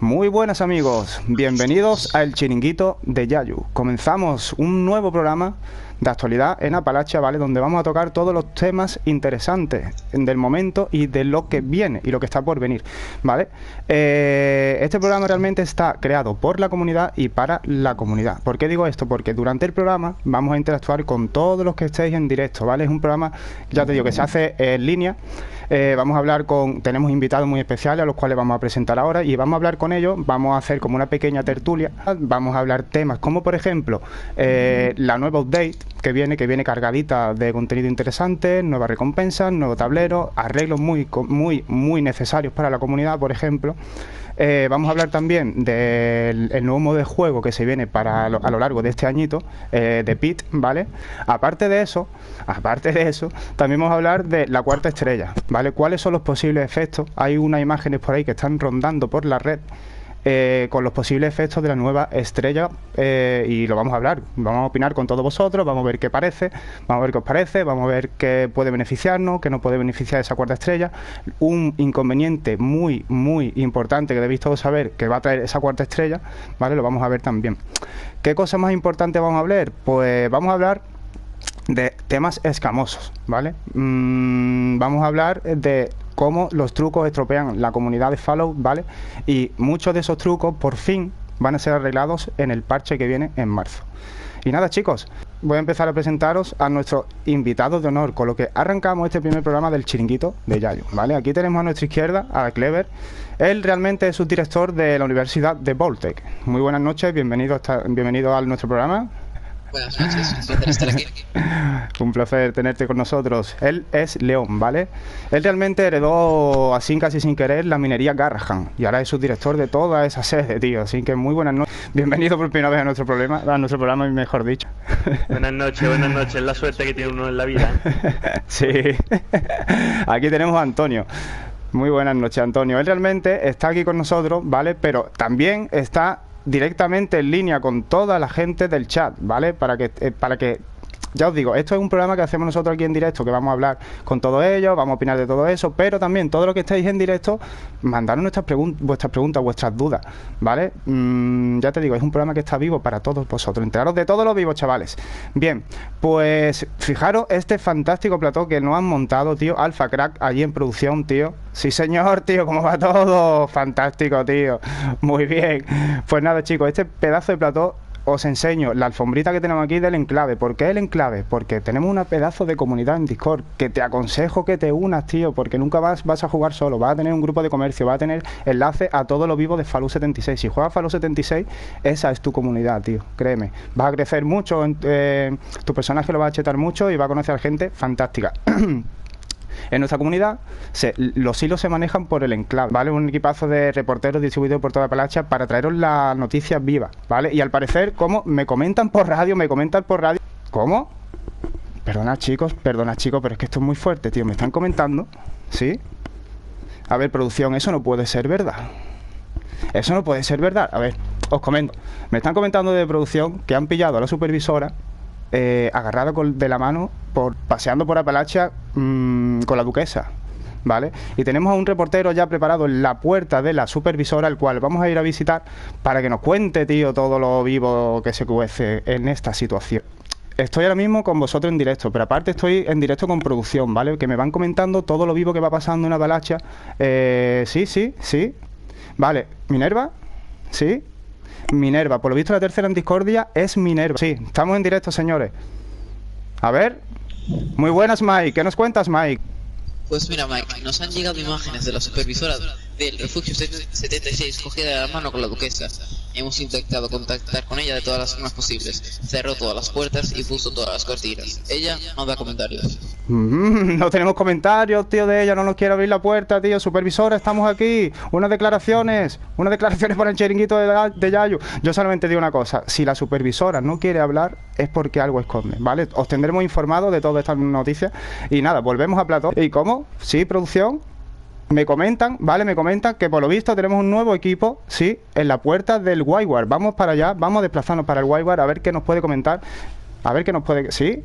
Muy buenas amigos, bienvenidos a El Chiringuito de Yayu. Comenzamos un nuevo programa de actualidad en Apalache, ¿vale? Donde vamos a tocar todos los temas interesantes del momento y de lo que viene y lo que está por venir, ¿vale? Este programa realmente está creado por la comunidad y para la comunidad. ¿Por qué digo esto? Porque durante el programa vamos a interactuar con todos los que estéis en directo, ¿vale? Es un programa, ya te digo, que se hace en línea. Vamos a hablar tenemos invitados muy especiales a los cuales vamos a presentar ahora y vamos a hablar con ellos, vamos a hacer como una pequeña tertulia, vamos a hablar temas como por ejemplo la nueva update que viene cargadita de contenido interesante, nuevas recompensas, nuevo tablero, arreglos muy necesarios para la comunidad, por ejemplo. Vamos a hablar también del nuevo modo de juego que se viene a lo largo de este añito, de Pit, ¿vale? Aparte de eso, también vamos a hablar de la cuarta estrella, ¿vale? ¿Cuáles son los posibles efectos? Hay unas imágenes por ahí que están rondando por la red con los posibles efectos de la nueva estrella y lo vamos a hablar, vamos a opinar con todos vosotros, vamos a ver qué parece, vamos a ver qué os parece, vamos a ver qué puede beneficiarnos, qué no puede beneficiar esa cuarta estrella. Un inconveniente muy importante que debéis todos saber que va a traer esa cuarta estrella, ¿vale? Lo vamos a ver también. ¿Qué cosa más importante vamos a hablar? Pues vamos a hablar de temas escamosos, ¿vale? Vamos a hablar de cómo los trucos estropean la comunidad de Fallout, ¿vale? Y muchos de esos trucos por fin van a ser arreglados en el parche que viene en marzo. Y nada, chicos, voy a empezar a presentaros a nuestros invitados de honor, con lo que arrancamos este primer programa del Chiringuito de Yayu, ¿vale? Aquí tenemos a nuestra izquierda a Clever. Él realmente es subdirector de la Universidad de Voltec. Muy buenas noches, bienvenido a nuestro programa. Buenas noches, un placer estar aquí. Un placer tenerte con nosotros. Él es León, ¿vale? Él realmente heredó, así casi sin querer, la minería Garrahan y ahora es subdirector de toda esa sede, tío. Así que muy buenas noches. Bienvenido por primera vez a nuestro programa, mejor dicho. Buenas noches, la suerte que tiene uno en la vida. Sí. Aquí tenemos a Antonio. Muy buenas noches, Antonio. Él realmente está aquí con nosotros, ¿vale? Pero también está directamente en línea con toda la gente del chat, ¿vale? Para que ya os digo, esto es un programa que hacemos nosotros aquí en directo, que vamos a hablar con todos ellos, vamos a opinar de todo eso, pero también todo lo que estáis en directo, mandaros vuestras preguntas, vuestras dudas, ¿vale? Ya te digo, es un programa que está vivo para todos vosotros, enteraros de todos los vivos, chavales. Bien, pues fijaros este fantástico plató que nos han montado, tío, Alpha Crack, allí en producción, tío. Sí, señor, tío, ¿cómo va todo? Fantástico, tío. Muy bien. Pues nada, chicos, este pedazo de plató os enseño la alfombrita que tenemos aquí del enclave. ¿Por qué el enclave? Porque tenemos una pedazo de comunidad en Discord que te aconsejo que te unas, tío, porque nunca vas a jugar solo, vas a tener un grupo de comercio, vas a tener enlace a todo lo vivo de Fallout 76. Si juegas Fallout 76, esa es tu comunidad, tío, créeme. Vas a crecer mucho, tu personaje lo va a chetar mucho y va a conocer gente fantástica. En nuestra comunidad, los hilos se manejan por el enclave, ¿vale? Un equipazo de reporteros distribuidos por toda Apalache para traeros las noticias vivas, ¿vale? Y al parecer, como me comentan por radio. ¿Cómo? Perdona, chicos, pero es que esto es muy fuerte, tío. Me están comentando, ¿sí? A ver, producción, eso no puede ser verdad. Eso no puede ser verdad. A ver, os comento. Me están comentando de producción que han pillado a la supervisora agarrada de la mano paseando por Apalachia con la duquesa, ¿vale? Y tenemos a un reportero ya preparado en la puerta de la supervisora, el cual vamos a ir a visitar para que nos cuente, tío, todo lo vivo que se cuece en esta situación. Estoy ahora mismo con vosotros en directo, pero aparte estoy en directo con producción, ¿vale? Que me van comentando todo lo vivo que va pasando en Apalachia. Sí. Vale, Minerva, ¿sí? Minerva, por lo visto la tercera en discordia es Minerva. Sí, estamos en directo, señores. A ver. Muy buenas, Mike. ¿Qué nos cuentas, Mike? Pues mira, Mike, nos han llegado imágenes de la supervisora del refugio 76 cogida de la mano con la duquesa. Hemos intentado contactar con ella de todas las formas posibles. Cerró todas las puertas y puso todas las cortinas. Ella no da comentarios. No tenemos comentarios, tío, de ella. No nos quiere abrir la puerta, tío. Supervisora, estamos aquí. Unas declaraciones para el Chiringuito de Yayu. Yo solamente digo una cosa. Si la supervisora no quiere hablar, es porque algo esconde, ¿vale? Os tendremos informado de todas estas noticias. Y nada, volvemos a plató. ¿Y cómo? Sí, producción. Me comentan, ¿vale? Me comentan que por lo visto tenemos un nuevo equipo, sí, en la puerta del Wyward. Vamos para allá, vamos a desplazarnos para el Wyward a ver qué nos puede comentar. A ver qué nos puede... ¿Sí?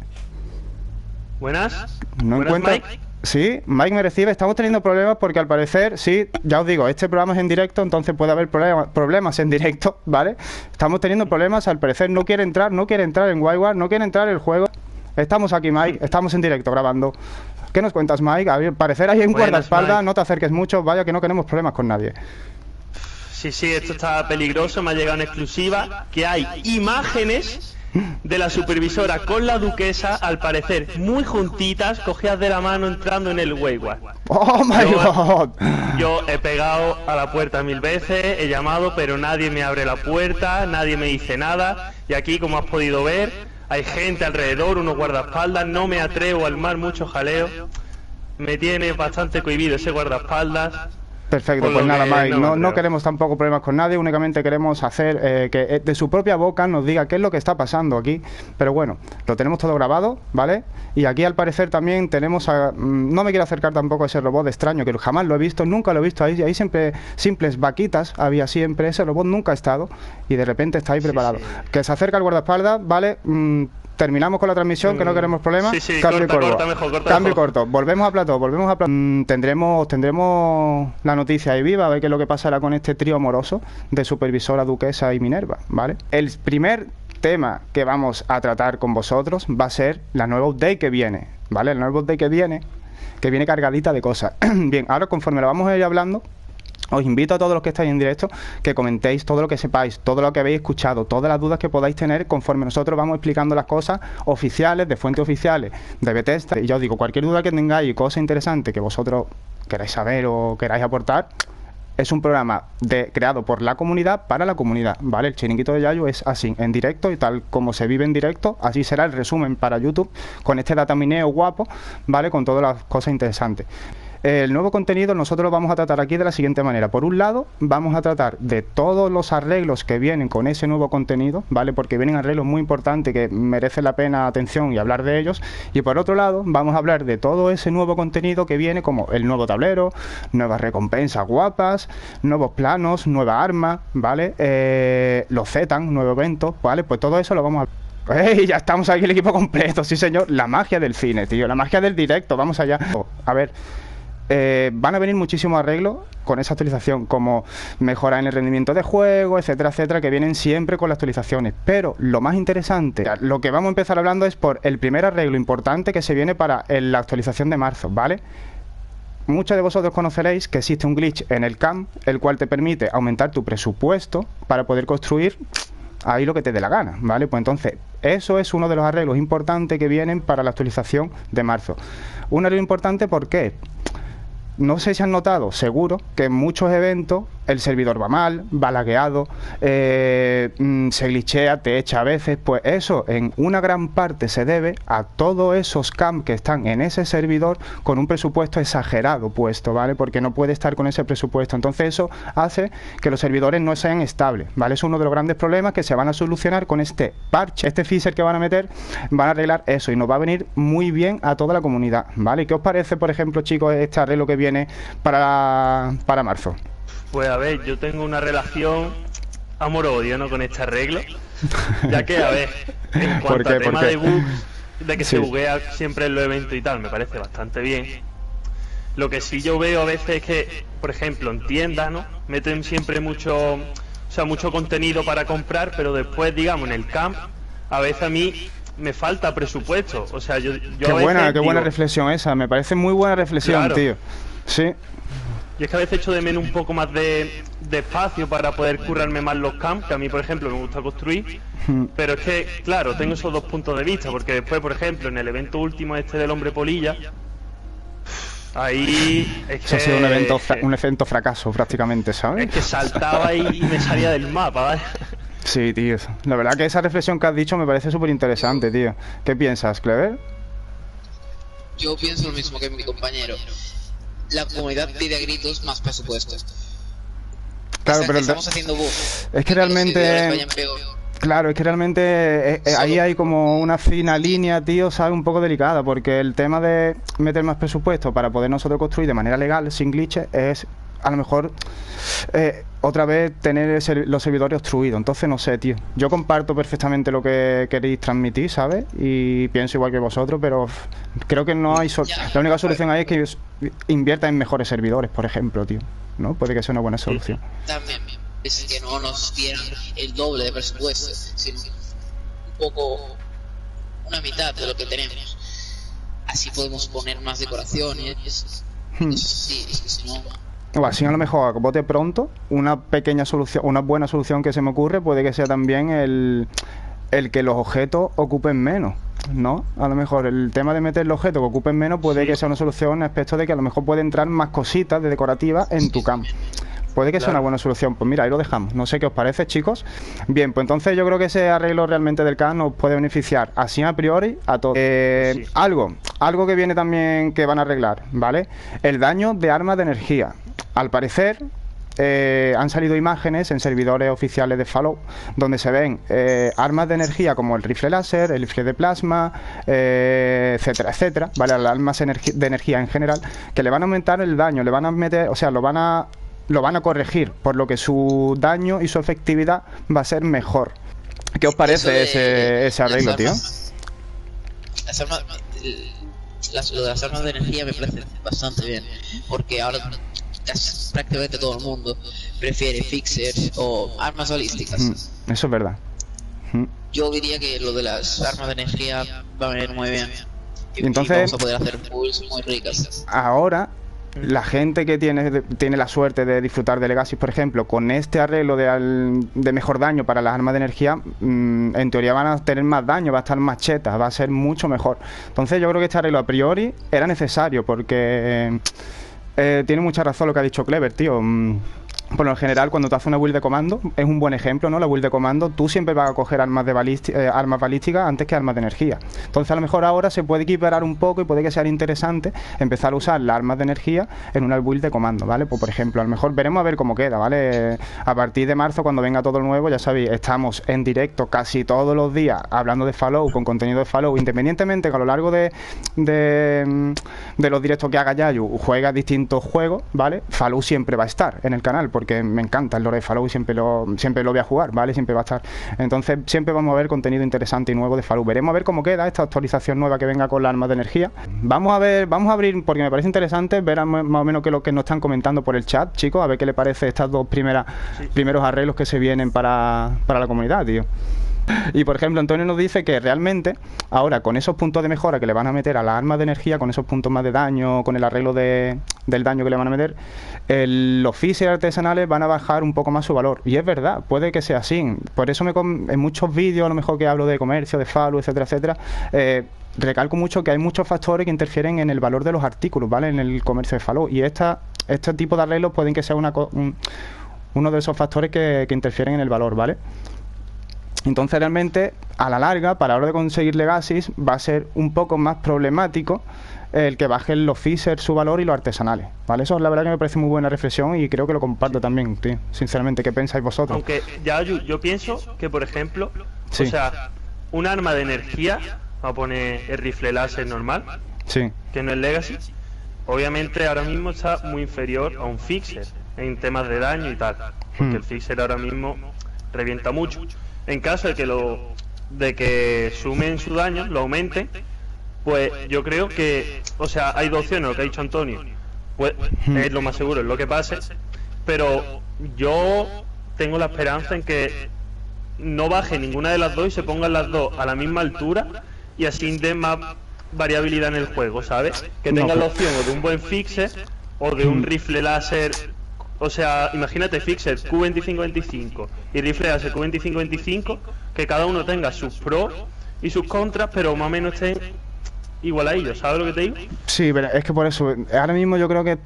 Buenas. No Buenas, encuentro... Mike. Sí, Mike me recibe. Estamos teniendo problemas porque al parecer, sí, ya os digo, este programa es en directo, entonces puede haber problemas en directo, ¿vale? Estamos teniendo problemas, al parecer no quiere entrar en WiiWare, no quiere entrar el juego. Estamos aquí, Mike, estamos en directo grabando. ¿Qué nos cuentas, Mike? Al parecer hay un guardaespaldas, Mike. no te acerques mucho, vaya que no queremos problemas con nadie. Sí, esto está peligroso, me ha llegado en exclusiva que hay imágenes de la supervisora con la duquesa, al parecer muy juntitas, cogidas de la mano entrando en el WiiWare. ¡Oh, my God! Yo he pegado a la puerta 1000 veces, he llamado, pero nadie me abre la puerta, nadie me dice nada. Y aquí, como has podido ver, hay gente alrededor, unos guardaespaldas, no me atrevo a armar mucho jaleo. Me tiene bastante cohibido ese guardaespaldas. Perfecto, pues nada, Mike, no queremos tampoco problemas con nadie, únicamente queremos hacer que de su propia boca nos diga qué es lo que está pasando aquí. Pero bueno, lo tenemos todo grabado, ¿vale? Y aquí al parecer también tenemos no me quiero acercar tampoco a ese robot extraño, que jamás lo he visto, nunca lo he visto. Ahí siempre simples vaquitas había siempre, ese robot nunca ha estado y de repente está ahí preparado. Sí. Que se acerca al guardaespaldas, ¿vale? Terminamos con la transmisión, que no queremos problemas. Sí, Cambio corta mejor. Cambio corto. Volvemos a plató. Tendremos la noticia ahí viva, a ver qué es lo que pasará con este trío amoroso de Supervisora, Duquesa y Minerva, ¿vale? El primer tema que vamos a tratar con vosotros va a ser la nueva update que viene, ¿vale? La nueva update que viene cargadita de cosas. Bien, ahora conforme lo vamos a ir hablando, os invito a todos los que estáis en directo que comentéis todo lo que sepáis, todo lo que habéis escuchado, todas las dudas que podáis tener conforme nosotros vamos explicando las cosas oficiales, de fuentes oficiales, de Bethesda. Y ya os digo, cualquier duda que tengáis y cosa interesante que vosotros queráis saber o queráis aportar, es un programa creado por la comunidad para la comunidad, ¿vale? El Chiringuito de Yayo es así, en directo, y tal como se vive en directo, así será el resumen para YouTube, con este datamineo guapo, ¿vale? Con todas las cosas interesantes. El nuevo contenido nosotros lo vamos a tratar aquí de la siguiente manera. Por un lado, vamos a tratar de todos los arreglos que vienen con ese nuevo contenido, ¿vale? Porque vienen arreglos muy importantes que merecen la pena atención y hablar de ellos. Y por otro lado, vamos a hablar de todo ese nuevo contenido que viene, como el nuevo tablero, nuevas recompensas guapas, nuevos planos, nueva arma, ¿vale? Los Zetan, nuevo evento, ¿vale? Pues todo eso lo vamos a... ¡Ey! Ya estamos aquí el equipo completo, sí señor. La magia del cine, tío, la magia del directo, vamos allá. A ver... van a venir muchísimos arreglos con esa actualización, como mejora en el rendimiento de juego, etcétera, etcétera, que vienen siempre con las actualizaciones. Pero lo más interesante, lo que vamos a empezar hablando es por el primer arreglo importante que se viene para la actualización de marzo, ¿vale? Muchos de vosotros conoceréis que existe un glitch en el CAM, el cual te permite aumentar tu presupuesto para poder construir ahí lo que te dé la gana, ¿vale? Pues entonces, eso es uno de los arreglos importantes que vienen para la actualización de marzo. Un arreglo importante, ¿por qué? No sé si han notado, seguro, que en muchos eventos el servidor va mal, va lagueado, se glitchea, te echa a veces. Pues eso en una gran parte se debe a todos esos camps que están en ese servidor con un presupuesto exagerado puesto, ¿vale? Porque no puede estar con ese presupuesto. Entonces eso hace que los servidores no sean estables, ¿vale? Es uno de los grandes problemas que se van a solucionar con este parche, este fixer que van a meter, van a arreglar eso y nos va a venir muy bien a toda la comunidad, ¿vale? ¿Qué os parece, por ejemplo, chicos, este arreglo que viene para marzo? Pues a ver, yo tengo una relación amor-odio, ¿no?, con este arreglo, ya que, a ver, en cuanto al tema de bugs, de que se buguea siempre en los eventos y tal, me parece bastante bien. Lo que sí yo veo a veces es que, por ejemplo, en tiendas, ¿no?, meten siempre mucho contenido para comprar, pero después, digamos, en el camp, a veces a mí me falta presupuesto. O sea, yo qué buena reflexión esa, me parece muy buena reflexión, claro, tío. Sí. Y es que a veces echo de menos un poco más de espacio para poder currarme más los camps, que a mí, por ejemplo, me gusta construir. Pero es que, claro, tengo esos dos puntos de vista, porque después, por ejemplo, en el evento último este del hombre polilla, ahí es que... Eso ha sido un evento fracaso prácticamente, ¿sabes? Es que saltaba y me salía del mapa, ¿vale? Sí, tío. La verdad que esa reflexión que has dicho me parece súper interesante, tío. ¿Qué piensas, Clever? Yo pienso lo mismo que mi compañero. La comunidad pide a gritos más presupuestos. Claro, pero estamos haciendo bugs. Es que realmente... Claro, es que realmente ahí hay como una fina línea, tío, ¿sabes? Un poco delicada, porque el tema de meter más presupuesto para poder nosotros construir de manera legal, sin glitches, es a lo mejor otra vez tener los servidores obstruidos. Entonces no sé, tío. Yo comparto perfectamente lo que queréis transmitir, ¿sabes? Y pienso igual que vosotros, pero creo que no hay la única solución ahí es que invierta en mejores servidores, por ejemplo, tío, ¿no? Puede que sea una buena solución. También es que no nos dieran el doble de presupuesto, sino un poco una mitad de lo que tenemos. Así podemos poner más decoraciones. Sí, es que si no... O así a lo mejor, a bote pronto, una pequeña solución, una buena solución que se me ocurre puede que sea también el que los objetos ocupen menos, ¿no? A lo mejor el tema de meter los objetos que ocupen menos puede que sea una solución en aspecto de que a lo mejor puede entrar más cositas de decorativas en tu campo. Puede que sea una buena solución. Pues mira, ahí lo dejamos. No sé qué os parece, chicos. Bien, pues entonces yo creo que ese arreglo realmente del CAD nos puede beneficiar así a priori a todos. Algo que viene también que van a arreglar, ¿vale? El daño de armas de energía. Al parecer, han salido imágenes en servidores oficiales de Fallout donde se ven armas de energía como el rifle láser, el rifle de plasma, etcétera, etcétera, ¿vale? Las armas de energía en general, que le van a aumentar el daño, le van a meter, o sea, lo van a corregir, por lo que su daño y su efectividad va a ser mejor. ¿Qué os parece ese arreglo, tío? Lo de las armas de energía me parece bastante bien, porque ahora prácticamente todo el mundo prefiere fixers o armas balísticas. Eso es verdad. Yo diría que lo de las armas de energía va a venir muy bien. Y entonces vamos a poder hacer pools muy ricas. Ahora, la gente que tiene la suerte de disfrutar de Legacy, por ejemplo, con este arreglo de mejor daño para las armas de energía, en teoría van a tener más daño, va a estar más chetas, va a ser mucho mejor. Entonces yo creo que este arreglo a priori era necesario, porque tiene mucha razón lo que ha dicho Clever, tío. Por lo general, cuando tú haces una build de comando, es un buen ejemplo, ¿no? La build de comando, tú siempre vas a coger armas balísticas antes que armas de energía. Entonces, a lo mejor ahora se puede equiparar un poco y puede que sea interesante empezar a usar las armas de energía en una build de comando, ¿vale? Pues, por ejemplo, a lo mejor veremos a ver cómo queda, ¿vale? A partir de marzo, cuando venga todo lo nuevo, ya sabéis, estamos en directo casi todos los días hablando de Fallout, con contenido de Fallout, independientemente que a lo largo de los directos que haga Yayu juega distintos juegos, ¿vale? Fallout siempre va a estar en el canal, porque me encanta el lore de Fallout y siempre lo voy a jugar, ¿vale? Siempre va a estar. Entonces siempre vamos a ver contenido interesante y nuevo de Fallout. Veremos a ver cómo queda esta actualización nueva que venga con las armas de energía. Vamos a abrir, porque me parece interesante ver más o menos que lo que nos están comentando por el chat, chicos, a ver qué le parece estas dos primeros arreglos que se vienen para la comunidad, tío. Y por ejemplo, Antonio nos dice que realmente ahora con esos puntos de mejora que le van a meter a las armas de energía, con esos puntos más de daño, con el arreglo del daño que le van a meter, los fixers artesanales van a bajar un poco más su valor. Y es verdad, puede que sea así. Por eso en muchos vídeos, a lo mejor que hablo de comercio, de Fallout, etcétera, etcétera, recalco mucho que hay muchos factores que interfieren en el valor de los artículos, ¿vale? En el comercio de Fallout. Y este tipo de arreglos pueden que sea uno de esos factores que interfieren en el valor, ¿vale? Entonces realmente a la larga, para la hora de conseguir Legacies, va a ser un poco más problemático el que bajen los fixers su valor y los artesanales, ¿vale? Eso la verdad que me parece muy buena reflexión y creo que lo comparto también, tío. Sinceramente, ¿qué pensáis vosotros? Aunque ya yo pienso que, por ejemplo, o sea, un arma de energía, vamos a poner el rifle láser normal, que no es Legacy, obviamente ahora mismo está muy inferior a un fixer en temas de daño y tal, porque el fixer ahora mismo revienta mucho. En caso de que sumen su daño, lo aumenten, pues yo creo que, o sea, hay dos opciones, lo que ha dicho Antonio, pues es lo más seguro, es lo que pase, pero yo tengo la esperanza en que no baje ninguna de las dos y se pongan las dos a la misma altura y así den más variabilidad en el juego, ¿sabes? Que tengan la opción o de un buen fixer o de un rifle láser. O sea, imagínate fixer Q25-25 y rifle láser Q25-25, que cada uno tenga sus pros y sus contras, pero más o menos estén igual a ellos, ¿sabes lo que te digo? Sí, pero es que por eso, ahora mismo yo creo que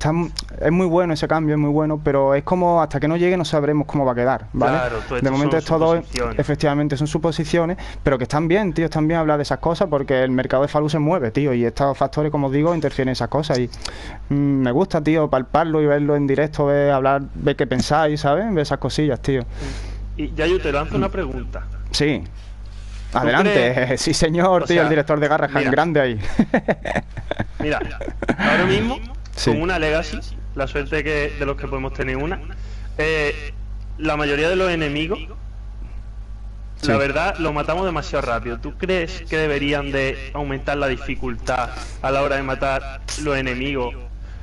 es muy bueno ese cambio, es muy bueno, pero es como hasta que no llegue no sabremos cómo va a quedar, ¿vale? Claro, de momento es todo, efectivamente, son suposiciones, pero que están bien, tío, están bien hablar de esas cosas porque el mercado de Fallout se mueve, tío, y estos factores, como os digo, interfieren en esas cosas y me gusta, tío, palparlo y verlo en directo, ver qué pensáis, ¿sabes? Ver esas cosillas, tío. Y ya yo te lanzo una pregunta. Sí. Adelante, sí señor, tío, el director de Garrahan, grande ahí. Mira, ahora mismo, con una Legacy, la suerte de los que podemos tener una. La mayoría de los enemigos, Sí. la verdad, lo matamos demasiado rápido. ¿Tú crees que deberían de aumentar la dificultad a la hora de matar los enemigos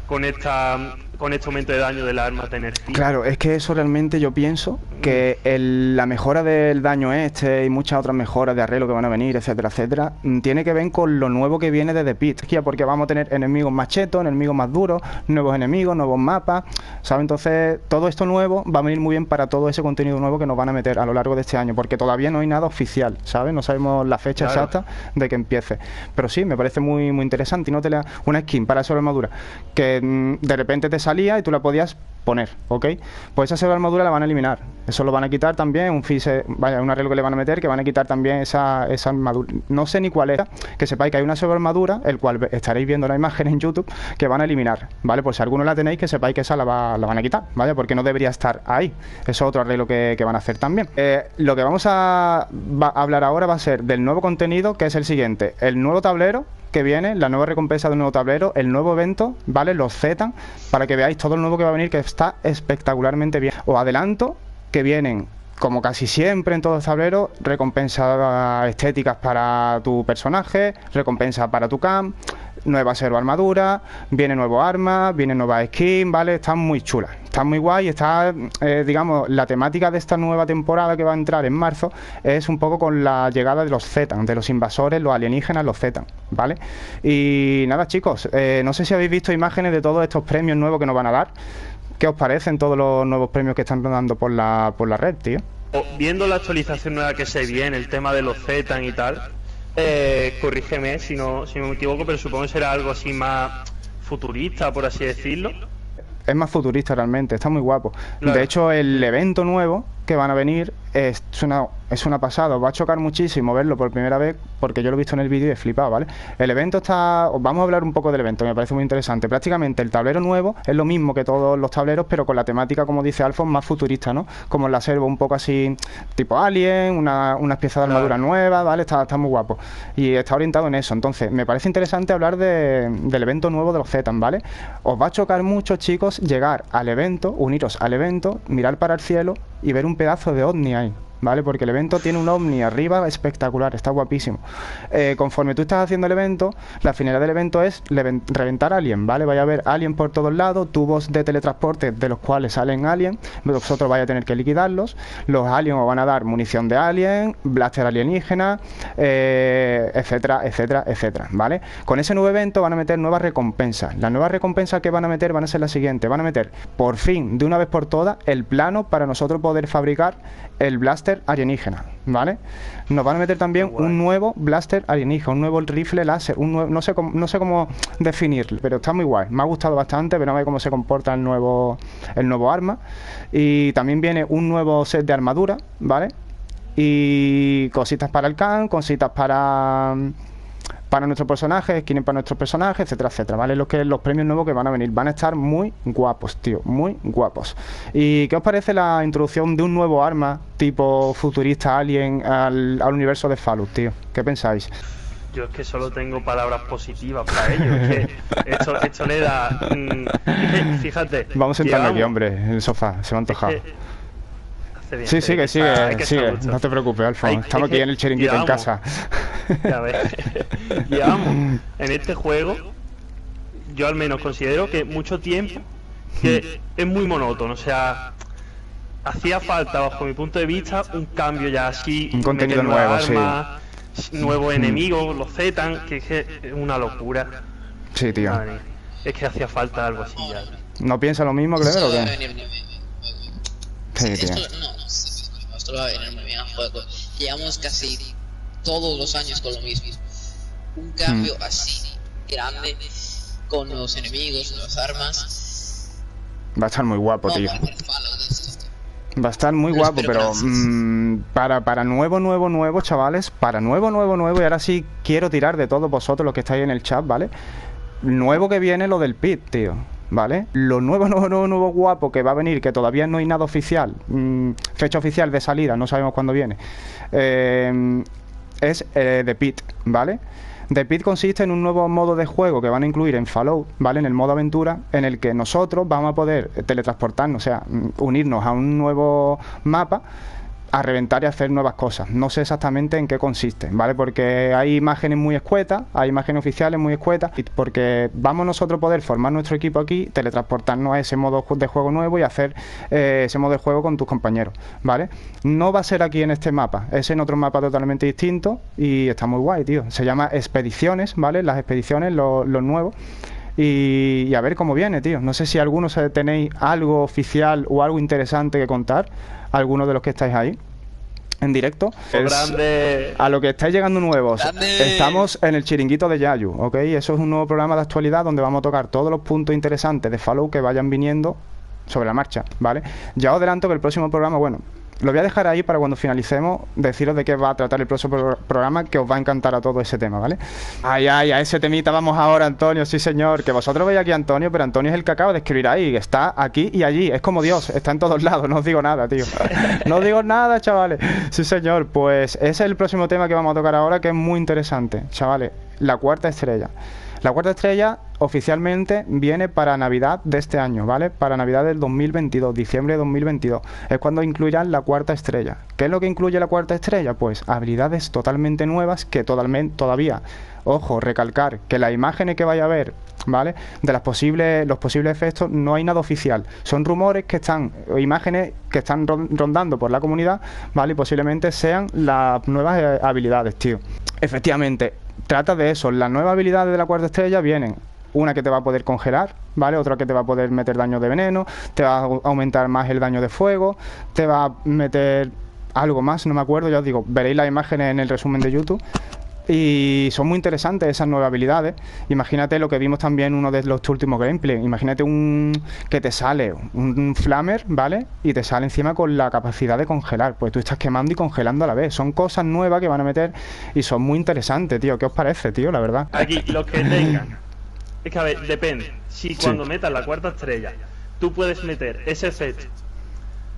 con este aumento de daño de las armas de energía? Claro, es que eso realmente yo pienso que la mejora del daño y muchas otras mejoras de arreglo que van a venir, etcétera, etcétera, tiene que ver con lo nuevo que viene de The Pit, porque vamos a tener enemigos más chetos, enemigos más duros, nuevos enemigos, nuevos mapas, ¿sabes? Entonces, todo esto nuevo va a venir muy bien para todo ese contenido nuevo que nos van a meter a lo largo de este año, porque todavía no hay nada oficial, ¿sabes? No sabemos la fecha exacta de que empiece. Pero sí, me parece muy, muy interesante. Y no te una skin para esa armadura que de repente te salía y tú la podías poner, ¿ok? Pues esa armadura la van a eliminar. Eso lo van a quitar también, un arreglo que le van a meter, que van a quitar también esa armadura. No sé ni cuál es, que sepáis que hay una armadura, el cual estaréis viendo la imagen en YouTube, que van a eliminar, ¿vale? Por si alguno la tenéis, que sepáis que esa la van a quitar, ¿vale? Porque no debería estar ahí. Eso es otro arreglo que van a hacer también. Lo que vamos a hablar ahora va a ser del nuevo contenido, que es el siguiente: el nuevo tablero que viene, la nueva recompensa del nuevo tablero, el nuevo evento, ¿vale? Los Z, para que veáis todo el nuevo que va a venir, que está espectacularmente bien. Os adelanto que vienen, como casi siempre en todos los tableros, recompensas estéticas para tu personaje, recompensa para tu camp, nueva armadura, viene nuevo arma, viene nueva skin, ¿vale? Están muy chulas, están muy guay. Está, digamos, la temática de esta nueva temporada que va a entrar en marzo es un poco con la llegada de los Zetan, de los invasores, los alienígenas, los Zetan, ¿vale? Y nada, chicos, no sé si habéis visto imágenes de todos estos premios nuevos que nos van a dar. ¿Qué os parecen todos los nuevos premios que están dando por la red, tío? Viendo la actualización nueva que se viene, el tema de los Zetan y tal, corrígeme si me equivoco, pero supongo que será algo así más futurista, por así decirlo. Es más futurista realmente, está muy guapo. Claro. De hecho, el evento nuevo que van a venir es una pasada. Os va a chocar muchísimo verlo por primera vez, porque yo lo he visto en el vídeo y he flipado, ¿vale? El evento está... Vamos a hablar un poco del evento, me parece muy interesante. Prácticamente el tablero nuevo es lo mismo que todos los tableros, pero con la temática, como dice Alfon, más futurista, ¿no? Como en la servo, un poco así, tipo Alien, unas piezas de armadura nuevas, ¿vale? Está muy guapo. Y está orientado en eso. Entonces, me parece interesante hablar del evento nuevo de los Zetan, ¿vale? Os va a chocar mucho, chicos, llegar al evento, uniros al evento, mirar para el cielo y ver un pedazo de ovni ahí, ¿vale? Porque el evento tiene un ovni arriba espectacular, está guapísimo. Conforme tú estás haciendo el evento, la finalidad del evento es reventar alien, ¿vale? Vaya a haber alien por todos lados, tubos de teletransporte de los cuales salen alien, vosotros vais a tener que liquidarlos. Los aliens os van a dar munición de alien, blaster alienígena, etcétera, etcétera, etcétera, ¿vale? Con ese nuevo evento van a meter nuevas recompensas. Las nuevas recompensas que van a meter van a ser las siguientes: van a meter, por fin, de una vez por todas, el plano para nosotros poder fabricar el blaster alienígena, ¿vale? Nos van a meter también un nuevo blaster alienígena, un nuevo rifle láser, no sé cómo definirlo, pero está muy guay. Me ha gustado bastante, pero a ver cómo se comporta el nuevo arma. Y también viene un nuevo set de armadura, ¿vale? Y cositas para el can, cositas para nuestros personajes, skins para nuestros personajes, etcétera, etcétera, ¿vale? Los premios nuevos que van a venir van a estar muy guapos, tío, muy guapos. ¿Y qué os parece la introducción de un nuevo arma tipo futurista alien al universo de Fallout, tío? ¿Qué pensáis? Yo es que solo tengo palabras positivas para ello. Es que esto le da... fíjate. Vamos a sentarnos aquí, hombre, en el sofá, se me ha antojado. Bien, sí, sigue, no te preocupes, Alfonso. Estamos aquí en el chiringuito en casa. Ya ves. Llevamos en este juego, yo al menos considero que mucho tiempo, que es muy monótono. O sea, hacía falta, bajo mi punto de vista, un cambio ya así. Un contenido nuevo, armas, nuevos enemigos, los Zetan, que es una locura. Sí, tío. Madre, es que hacía falta algo así ya. ¿No piensa lo mismo, Clever, o qué? Sí, tío. Esto va a venir muy bien al juego. Llevamos casi todos los años con lo mismo. Un cambio así grande, con nuevos enemigos, nuevas armas. Va a estar muy guapo, tío. Va a estar muy guapo, pero para nuevo, chavales, para nuevo, y ahora sí quiero tirar de todos vosotros los que estáis en el chat, ¿vale? Nuevo que viene lo del pit, tío, ¿vale? Lo nuevo guapo que va a venir, que todavía no hay nada oficial, fecha oficial de salida, no sabemos cuándo viene, es The Pit, ¿vale? The Pit consiste en un nuevo modo de juego que van a incluir en Fallout, ¿vale? En el modo aventura, en el que nosotros vamos a poder teletransportarnos, o sea, unirnos a un nuevo mapa, a reventar y hacer nuevas cosas. No sé exactamente en qué consiste, ¿vale? Porque hay imágenes muy escuetas, hay imágenes oficiales muy escuetas, porque vamos nosotros a poder formar nuestro equipo aquí, teletransportarnos a ese modo de juego nuevo y hacer ese modo de juego con tus compañeros, ¿vale? No va a ser aquí en este mapa, es en otro mapa totalmente distinto y está muy guay, tío. Se llama Expediciones, ¿vale? Las expediciones, los nuevos. Y a ver cómo viene, tío. No sé si algunos tenéis algo oficial o algo interesante que contar, algunos de los que estáis ahí en directo. A lo que estáis llegando nuevos, estamos en el chiringuito de Yayu, ¿ok? Eso es un nuevo programa de actualidad donde vamos a tocar todos los puntos interesantes de Fallout que vayan viniendo sobre la marcha, ¿vale? Ya os adelanto que el próximo programa, bueno, lo voy a dejar ahí para cuando finalicemos deciros de qué va a tratar el próximo programa, que os va a encantar a todo ese tema, ¿vale? Ay, a ese temita vamos ahora, Antonio, sí señor, que vosotros veis aquí a Antonio, pero Antonio es el que acaba de escribir ahí, que está aquí y allí, es como Dios, está en todos lados, no os digo nada, tío. No os digo nada, chavales. Sí señor, pues ese es el próximo tema que vamos a tocar ahora, que es muy interesante, chavales, la cuarta estrella. La cuarta estrella oficialmente viene para Navidad de este año, ¿vale? Para Navidad del 2022, diciembre de 2022. Es cuando incluirán la cuarta estrella. ¿Qué es lo que incluye la cuarta estrella? Pues habilidades totalmente nuevas que todavía, ojo, recalcar que las imágenes que vaya a ver, ¿vale? De los posibles efectos, no hay nada oficial. Son rumores que están, imágenes que están rondando por la comunidad, ¿vale? Y posiblemente sean las nuevas habilidades, tío. Efectivamente, trata de eso. Las nuevas habilidades de la cuarta estrella vienen. Una que te va a poder congelar, ¿vale? Otra que te va a poder meter daño de veneno, te va a aumentar más el daño de fuego, te va a meter algo más, no me acuerdo, ya os digo, veréis las imágenes en el resumen de YouTube. Y son muy interesantes esas nuevas habilidades. Imagínate lo que vimos también en uno de los últimos gameplays. Imagínate que te sale un flamer, ¿vale? Y te sale encima con la capacidad de congelar. Pues tú estás quemando y congelando a la vez. Son cosas nuevas que van a meter y son muy interesantes, tío. ¿Qué os parece, tío? La verdad. Aquí, los que tengan. Es que a ver, depende. Si cuando metas la cuarta estrella, tú puedes meter ese efecto.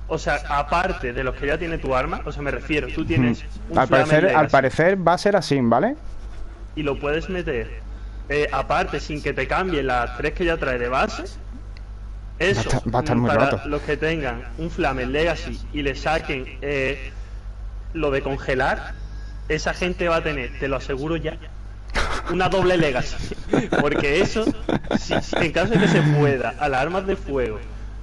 O sea, aparte de los que ya tiene tu arma, o sea, me refiero, tú tienes un al parecer va a ser así, ¿vale? Y lo puedes meter aparte, sin que te cambien las 3 que ya trae de base. Eso, va a estar muy para roto. Los que tengan un Flamer Legacy y le saquen lo de congelar, esa gente va a tener, te lo aseguro ya, una doble Legacy. Porque eso, si en caso de que se pueda, a las armas de fuego,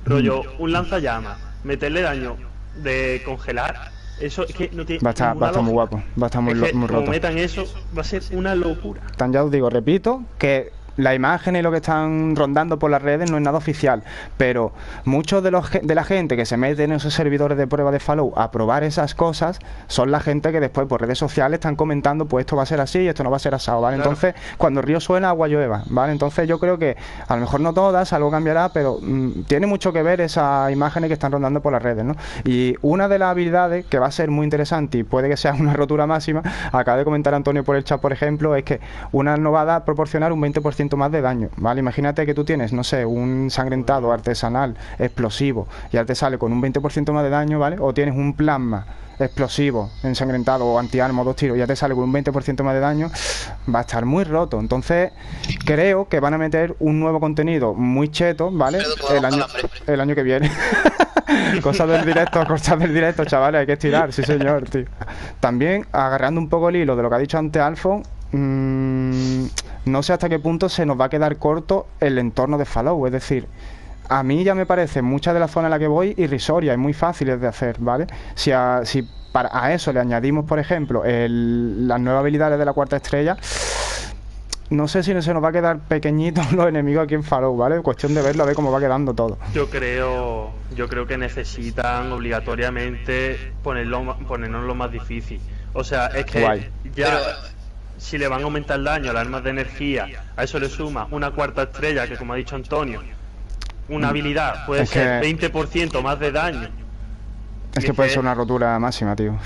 rollo, un lanzallamas, meterle daño de congelar, eso es que no tiene. Va a estar muy guapo, va a estar muy roto. Como metan eso, va a ser una locura. Ya os digo, repito, que la imagen y lo que están rondando por las redes no es nada oficial, pero muchos de la gente que se mete en esos servidores de prueba de Fallout a probar esas cosas son la gente que después por redes sociales están comentando, pues esto va a ser así y esto no va a ser asado, ¿vale? Claro. Entonces, cuando el río suena, agua llueva, ¿vale? Entonces yo creo que a lo mejor no todas, algo cambiará, pero tiene mucho que ver esas imágenes que están rondando por las redes, ¿no? Y una de las habilidades que va a ser muy interesante y puede que sea una rotura máxima, acaba de comentar Antonio por el chat, por ejemplo, es que una no va a proporcionar un 20% más de daño, ¿vale? Imagínate que tú tienes, no sé, un ensangrentado artesanal explosivo y ya te sale con un 20% más de daño, ¿vale? O tienes un plasma explosivo, ensangrentado o antiarma, 2 tiros, ya te sale con un 20% más de daño, va a estar muy roto. Entonces, creo que van a meter un nuevo contenido muy cheto, ¿vale? El año que viene. Cosas del directo, chavales, hay que estirar, sí señor, tío. También, agarrando un poco el hilo de lo que ha dicho antes Alfon, no sé hasta qué punto se nos va a quedar corto el entorno de Fallout, es decir, a mí ya me parece muchas de las zonas en las que voy irrisorias y muy fáciles de hacer, ¿vale? Si a eso le añadimos, por ejemplo, las nuevas habilidades de la cuarta estrella, no sé si se nos va a quedar pequeñitos los enemigos aquí en Fallout, ¿vale? Cuestión de verlo, a ver cómo va quedando todo. Yo creo que necesitan obligatoriamente ponernos lo más difícil. O sea, es que ya... Si le van a aumentar el daño a las armas de energía, a eso le suma una cuarta estrella, que como ha dicho Antonio, una habilidad puede ser 20% más de daño. Es que puede ser una rotura máxima, tío.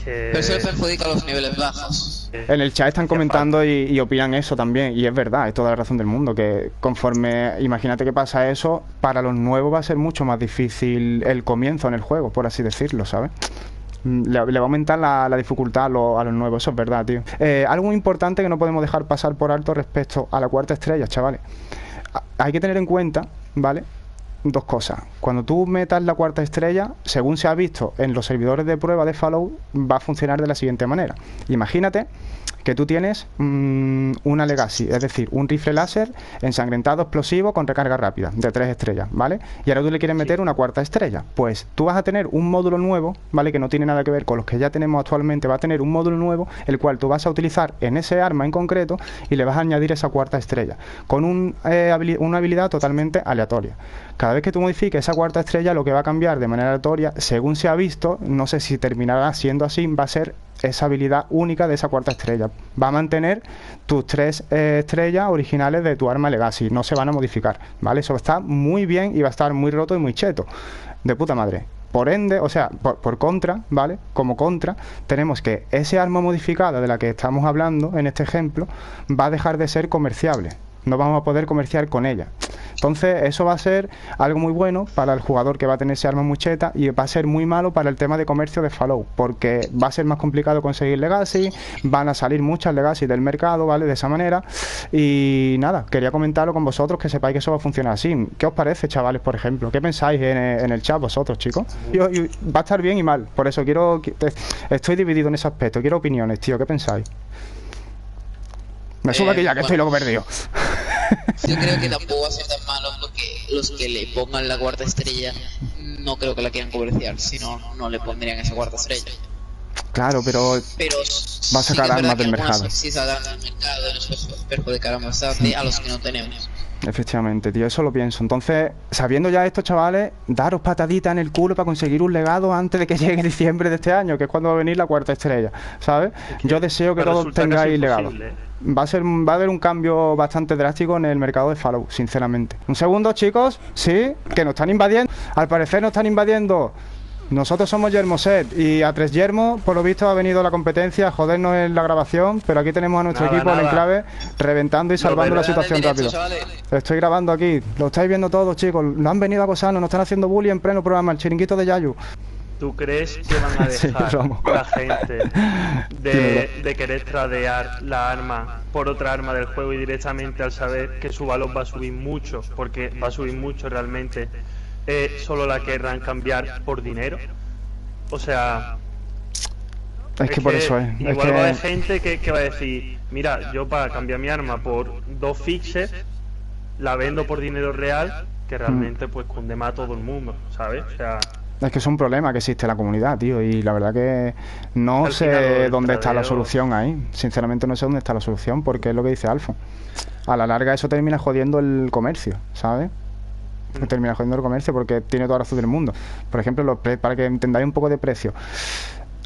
Pero eso le perjudica a los niveles bajos. En el chat están comentando y opinan eso también, y es verdad, es toda la razón del mundo, que conforme, imagínate que pasa eso, para los nuevos va a ser mucho más difícil el comienzo en el juego, por así decirlo, ¿sabes? Le va a aumentar la dificultad a los nuevos, eso es verdad, tío. Algo muy importante que no podemos dejar pasar por alto respecto a la cuarta estrella, chavales. Hay que tener en cuenta, ¿vale? Dos cosas. Cuando tú metas la cuarta estrella, según se ha visto en los servidores de prueba de Fallout, va a funcionar de la siguiente manera. Imagínate que tú tienes una Legacy, es decir, un rifle láser ensangrentado explosivo con recarga rápida de 3 estrellas, ¿vale? Y ahora tú le quieres meter una cuarta estrella. Pues tú vas a tener un módulo nuevo, ¿vale? Que no tiene nada que ver con los que ya tenemos actualmente. Va a tener un módulo nuevo, el cual tú vas a utilizar en ese arma en concreto y le vas a añadir esa cuarta estrella con una habilidad totalmente aleatoria. Cada vez que tú modifiques esa cuarta estrella, lo que va a cambiar de manera aleatoria, según se ha visto, no sé si terminará siendo así, va a ser esa habilidad única de esa cuarta estrella. Va a mantener tus 3 estrellas originales de tu arma Legacy, no se van a modificar, ¿vale? Eso está muy bien y va a estar muy roto y muy cheto, de puta madre. Por ende, o sea, por contra, ¿vale? Como contra, tenemos que ese arma modificada de la que estamos hablando en este ejemplo va a dejar de ser comerciable. No vamos a poder comerciar con ella. Entonces eso va a ser algo muy bueno para el jugador que va a tener ese arma muy cheta, y va a ser muy malo para el tema de comercio de Fallout, porque va a ser más complicado conseguir Legacy, van a salir muchas Legacy del mercado, ¿vale? De esa manera. Y nada, quería comentarlo con vosotros, que sepáis que eso va a funcionar así. ¿Qué os parece, chavales, por ejemplo? ¿Qué pensáis en el chat vosotros, chicos? Va a estar bien y mal, por eso estoy dividido en ese aspecto. Quiero opiniones, tío, ¿qué pensáis? Me subo aquí ya, que estoy loco perdido. Yo creo que tampoco va a ser tan malo, porque los que le pongan la cuarta estrella no creo que la quieran comerciar, si no, no le pondrían esa cuarta estrella. Claro, pero va a sacar armas del mercado. Sí, saldrán del mercado, y nos perjudicarán bastante a los que no tenemos. Efectivamente, tío, eso lo pienso. Entonces, sabiendo ya esto, chavales, daros pataditas en el culo para conseguir un legado antes de que llegue diciembre de este año, que es cuando va a venir la cuarta estrella, ¿sabes? Yo deseo que todos tengáis legado. Va a haber un cambio bastante drástico en el mercado de Fallout, sinceramente. Un segundo, chicos. Sí, que nos están invadiendo. Al parecer nos están invadiendo. Nosotros somos Yermoset y a 3 Yermo, por lo visto, ha venido la competencia a jodernos en la grabación, pero aquí tenemos a nuestro equipo, el Enclave, reventando y salvando la situación rápido. Estoy grabando aquí, lo estáis viendo todos, chicos. Nos han venido a acosarnos, nos están haciendo bullying en pleno programa, el chiringuito de Yayu. ¿Tú crees que van a dejar la gente de querer tradear la arma por otra arma del juego y directamente, al saber que su valor va a subir mucho, porque va a subir mucho realmente, solo la querrán cambiar por dinero? O sea, es que por eso es. Igual va a haber gente que va a decir, mira, yo para cambiar mi arma por 2 fixes, la vendo por dinero real, que realmente pues cunde más a todo el mundo, ¿sabes? O sea... Es que es un problema que existe en la comunidad, tío, y la verdad que no sé dónde está la solución ahí. Sinceramente no sé dónde está la solución, porque es lo que dice Alfo. A la larga eso termina jodiendo el comercio, ¿sabes? Termina jodiendo el comercio porque tiene toda la razón del mundo. Por ejemplo, para que entendáis un poco de precio.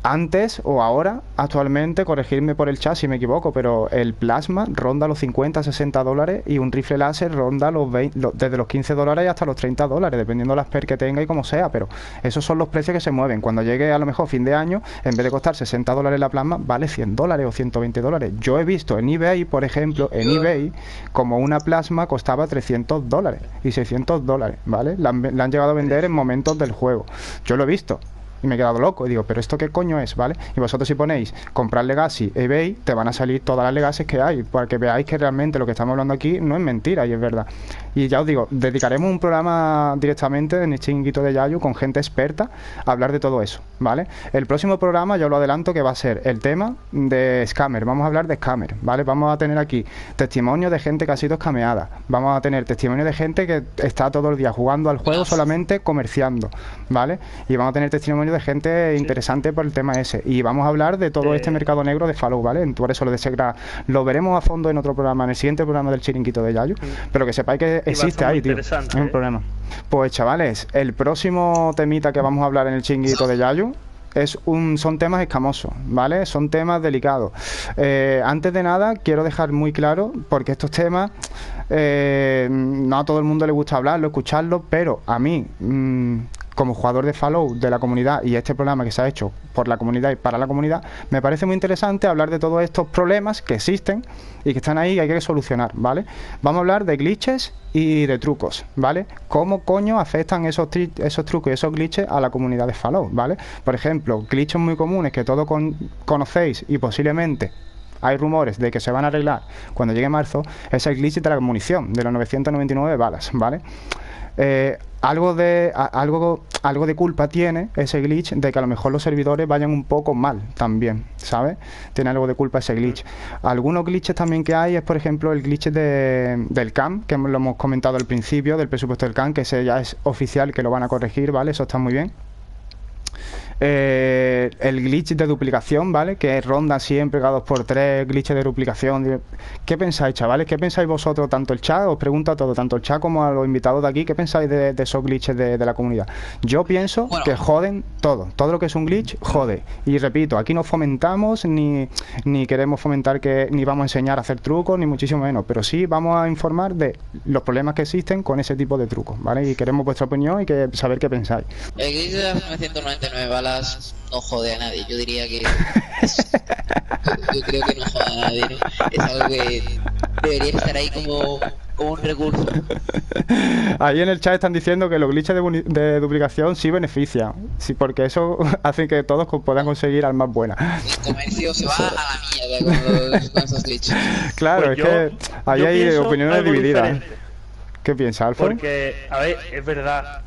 Antes o ahora, actualmente, corregidme por el chat si me equivoco, pero el plasma ronda los 50, 60 dólares y un rifle láser ronda desde los 15 dólares hasta los 30 dólares, dependiendo de las perks que tenga y como sea, pero esos son los precios que se mueven. Cuando llegue a lo mejor fin de año, en vez de costar 60 dólares la plasma, vale 100 dólares o 120 dólares. Yo he visto en eBay, por ejemplo, como una plasma costaba 300 dólares y 600 dólares, ¿vale? La han llegado a vender en momentos del juego. Yo lo he visto. Y me he quedado loco y digo, ¿pero esto qué coño es? ¿Vale? Y vosotros si ponéis comprar Legacy, eBay, te van a salir todas las Legacy que hay, para que veáis que realmente lo que estamos hablando aquí no es mentira y es verdad. Y ya os digo, dedicaremos un programa directamente en el chiringuito de Yayu con gente experta a hablar de todo eso, ¿vale? El próximo programa, yo lo adelanto, que va a ser el tema de scammer. Vamos a hablar de scammer, ¿vale? Vamos a tener aquí testimonios de gente que ha sido escameada. Vamos a tener testimonios de gente que está todo el día jugando al juego solamente comerciando, ¿vale? Y vamos a tener testimonios de gente interesante por el tema ese. Y vamos a hablar de todo este mercado negro de Fallout, ¿vale? Por eso lo veremos a fondo en otro programa, en el siguiente programa del chiringuito de Yayu. Pero que sepáis que existe ahí, tío. Es un problema. Pues chavales, el próximo temita que vamos a hablar en el chiringuito de Yayu son temas escamosos, ¿vale? Son temas delicados. Antes de nada, quiero dejar muy claro, porque estos temas no a todo el mundo le gusta hablarlo, escucharlo, pero a mí, como jugador de Fallout de la comunidad y este programa que se ha hecho por la comunidad y para la comunidad, me parece muy interesante hablar de todos estos problemas que existen y que están ahí y hay que solucionar, ¿vale? Vamos a hablar de glitches y de trucos, ¿vale? ¿Cómo coño afectan esos trucos y esos glitches a la comunidad de Fallout, ¿vale? Por ejemplo, glitches muy comunes que todos conocéis y posiblemente hay rumores de que se van a arreglar cuando llegue marzo, es el glitch de la munición, de los 999 balas, ¿vale? Algo de culpa tiene ese glitch de que a lo mejor los servidores vayan un poco mal también, ¿sabes? Tiene algo de culpa ese glitch. Algunos glitches también que hay es, por ejemplo, el glitch del CAM, que lo hemos comentado al principio, del presupuesto del CAM, que ese ya es oficial, que lo van a corregir, ¿vale? Eso está muy bien. El glitch de duplicación, ¿vale? Que ronda siempre cada 2x3, glitch de duplicación. ¿Qué pensáis, chavales? ¿Qué pensáis vosotros? Tanto el chat, os pregunto a todos, tanto el chat como a los invitados de aquí, ¿qué pensáis de esos glitches de la comunidad? Yo pienso que joden todo lo que es un glitch, jode. Y repito, aquí no fomentamos ni queremos fomentar ni vamos a enseñar a hacer trucos, ni muchísimo menos, pero sí vamos a informar de los problemas que existen con ese tipo de trucos, ¿vale? Y queremos vuestra opinión y saber qué pensáis. El glitch de las 999 balas no jode a nadie, yo diría que yo creo que no jode a nadie, ¿no? Es algo que debería estar ahí como un recurso. Ahí en el chat están diciendo que los glitches de duplicación sí benefician, sí, porque eso hace que todos puedan conseguir armas buenas. El comercio se va a la mierda con esos glitches. Claro, pues es que ahí hay opiniones divididas. ¿Qué piensas, Alfred? Porque, a ver, es verdad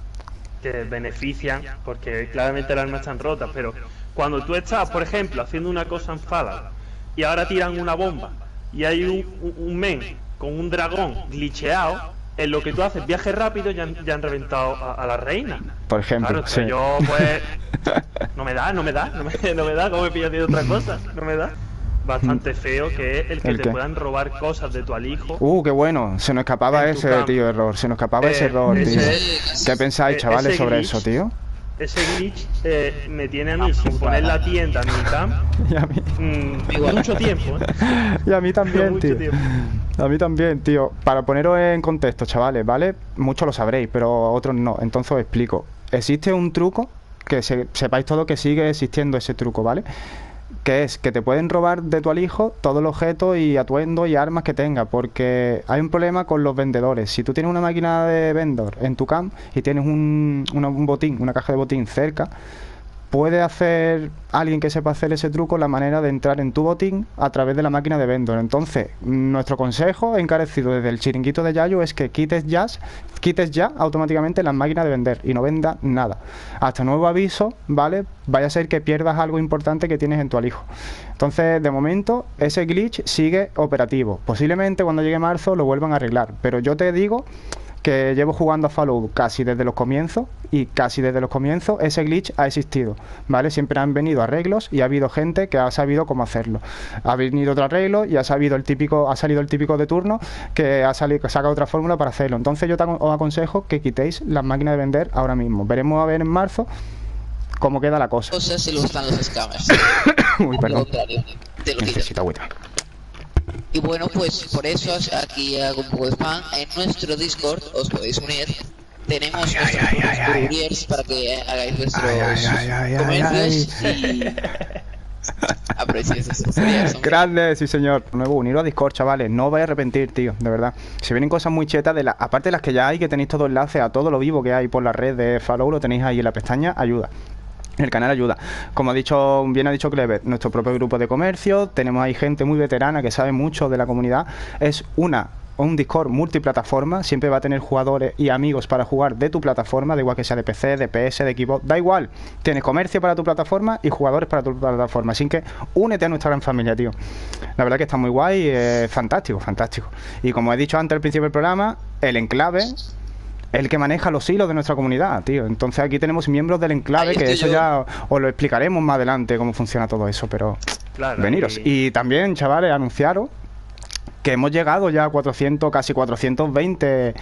que benefician, porque claramente las armas están rotas, pero cuando tú estás, por ejemplo, haciendo una cosa en Fallout y ahora tiran una bomba y hay un men con un dragón glitcheado, en lo que tú haces viaje rápido ya han reventado a la reina. Por ejemplo, claro, sí. Yo pues no me da, como me pillo haciendo otra cosa, no me da. Bastante feo que es el que te puedan robar cosas de tu alijo. Qué bueno, se nos escapaba ese error, ese error, tío. ¿Qué pensáis, chavales, sobre glitch, eso, tío? Ese glitch me tiene a mí sin poner la tienda en mi camp y a mí mucho tiempo, y a mí también, tío. A mí también, tío. Para poneros en contexto, chavales, ¿vale? Muchos lo sabréis, pero otros no. Entonces os explico. Existe un truco, que sepáis todo que sigue existiendo ese truco, ¿vale? Que es que te pueden robar de tu alijo todo el objeto y atuendo y armas que tenga, porque hay un problema con los vendedores. Si tú tienes una máquina de vendor en tu camp y tienes un botín, una caja de botín cerca, puede hacer alguien que sepa hacer ese truco la manera de entrar en tu botín a través de la máquina de vendor. Entonces, nuestro consejo encarecido desde el chiringuito de Yayo es que quites ya automáticamente las máquinas de vender y no vendas nada. Hasta nuevo aviso, ¿vale? Vaya a ser que pierdas algo importante que tienes en tu alijo. Entonces, de momento, ese glitch sigue operativo. Posiblemente cuando llegue marzo lo vuelvan a arreglar, pero yo te digo que llevo jugando a Fallout casi desde los comienzos y casi desde los comienzos ese glitch ha existido, ¿vale? Siempre han venido arreglos y ha habido gente que ha sabido cómo hacerlo. Ha venido otro arreglo y ha salido el típico de turno que saca otra fórmula para hacerlo. Entonces yo os aconsejo que quitéis las máquinas de vender ahora mismo. Veremos a ver en marzo cómo queda la cosa. No sé si lo gustan los scammers. Uy, perdón. Necesito agüita. Y bueno, pues por eso aquí hago un poco de spam. En nuestro Discord os podéis unir. Tenemos nuestros couriers para que hagáis vuestros comercios y aprovechéis estos couriers. Grande, sí señor. Nuevo, uniros a Discord, chavales. No os vais a arrepentir, tío, de verdad. Se vienen cosas muy chetas, aparte de las que ya hay, que tenéis todo enlace a todo lo vivo que hay por la red de Fallout, lo tenéis ahí en la pestaña Ayuda. El canal Ayuda. Como bien ha dicho Clever, nuestro propio grupo de comercio, tenemos ahí gente muy veterana que sabe mucho de la comunidad. Es un Discord multiplataforma, siempre va a tener jugadores y amigos para jugar de tu plataforma, da igual que sea de PC, de PS, de Xbox, da igual. Tienes comercio para tu plataforma y jugadores para tu plataforma, así que únete a nuestra gran familia, tío. La verdad que está muy guay, fantástico. Y como he dicho antes al principio del programa, el enclave, el que maneja los hilos de nuestra comunidad, tío. Entonces aquí tenemos miembros del enclave, que eso ya os lo explicaremos más adelante cómo funciona todo eso, pero claro, veniros. Y también, chavales, anunciaros que hemos llegado ya a casi 420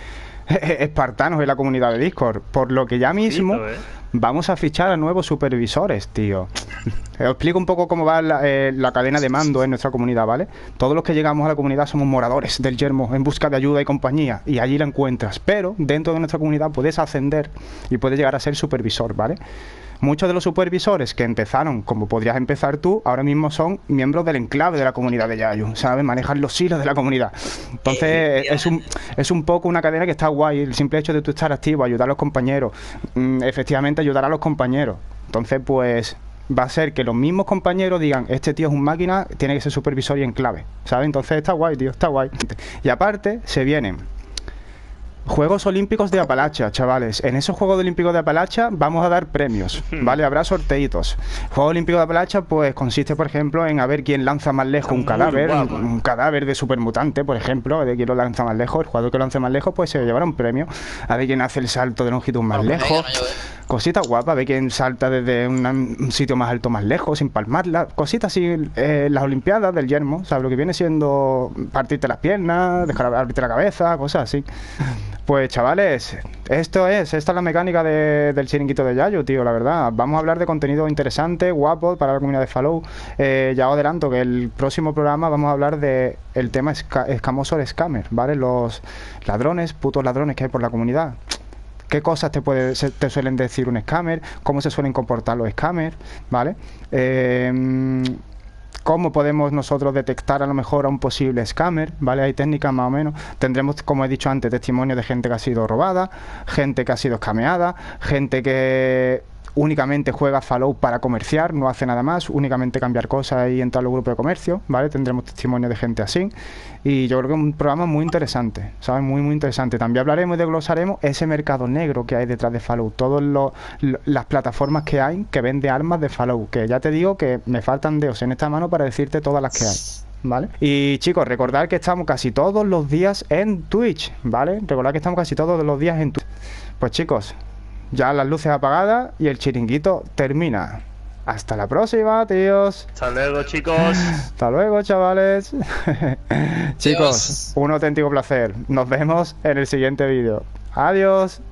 espartanos en la comunidad de Discord, por lo que ya mismo vamos a fichar a nuevos supervisores, tío. Os explico un poco cómo va la cadena de mando en nuestra comunidad, ¿vale? Todos los que llegamos a la comunidad somos moradores del yermo en busca de ayuda y compañía, y allí la encuentras. Pero dentro de nuestra comunidad puedes ascender y puedes llegar a ser supervisor, ¿vale? Muchos de los supervisores que empezaron, como podrías empezar tú, ahora mismo son miembros del enclave de la comunidad de Yayu, ¿sabes? Manejan los hilos de la comunidad. Entonces, es un poco una cadena que está guay. El simple hecho de tú estar activo, ayudar a los compañeros, efectivamente ayudar a los compañeros. Entonces, pues, va a ser que los mismos compañeros digan, este tío es un máquina, tiene que ser supervisor y enclave, ¿sabes? Entonces, está guay, tío, está guay. Y aparte, se vienen Juegos Olímpicos de Apalacha, chavales. En esos Juegos Olímpicos de Apalacha vamos a dar premios, ¿vale? Habrá sorteitos. Juegos Olímpicos de Apalacha, pues consiste, por ejemplo, en a ver quién lanza más lejos un cadáver de supermutante, por ejemplo, de quién lo lanza más lejos. El jugador que lo lance más lejos, pues se llevará un premio. A ver quién hace el salto de longitud más lejos. Cositas guapas, a ver quién salta desde un sitio más alto más lejos, sin palmarla. Cositas así, las Olimpiadas del yermo, ¿sabes? Lo que viene siendo partirte las piernas, dejar abrirte la cabeza, cosas así. Pues chavales, esta es la mecánica del chiringuito de Yayu, tío, la verdad. Vamos a hablar de contenido interesante, guapo para la comunidad de Fallout. Ya os adelanto que el próximo programa vamos a hablar de el tema escamoso de scammer, ¿vale? Los ladrones, putos ladrones que hay por la comunidad. ¿Qué cosas te suelen decir un scammer? ¿Cómo se suelen comportar los scammers? ¿Vale? ¿Cómo podemos nosotros detectar a lo mejor a un posible scammer? ¿Vale? Hay técnicas más o menos. Tendremos, como he dicho antes, testimonios de gente que ha sido robada, gente que ha sido scameada, gente que únicamente juega Fallout para comerciar, no hace nada más, únicamente cambiar cosas y entrar a los grupos de comercio, ¿vale? Tendremos testimonios de gente así. Y yo creo que es un programa muy interesante, ¿sabes? Muy, muy interesante. También hablaremos y desglosaremos ese mercado negro que hay detrás de Fallout, todas las plataformas que hay que venden armas de Fallout, que ya te digo que me faltan dedos en esta mano para decirte todas las que hay, ¿vale? Y chicos, recordad que estamos casi todos los días en Twitch, ¿vale? Recordad que estamos casi todos los días en Twitch. Pues chicos, ya las luces apagadas y el chiringuito termina. Hasta la próxima, tíos. Hasta luego, chicos. Hasta luego, chavales. Chicos, un auténtico placer. Nos vemos en el siguiente vídeo. Adiós.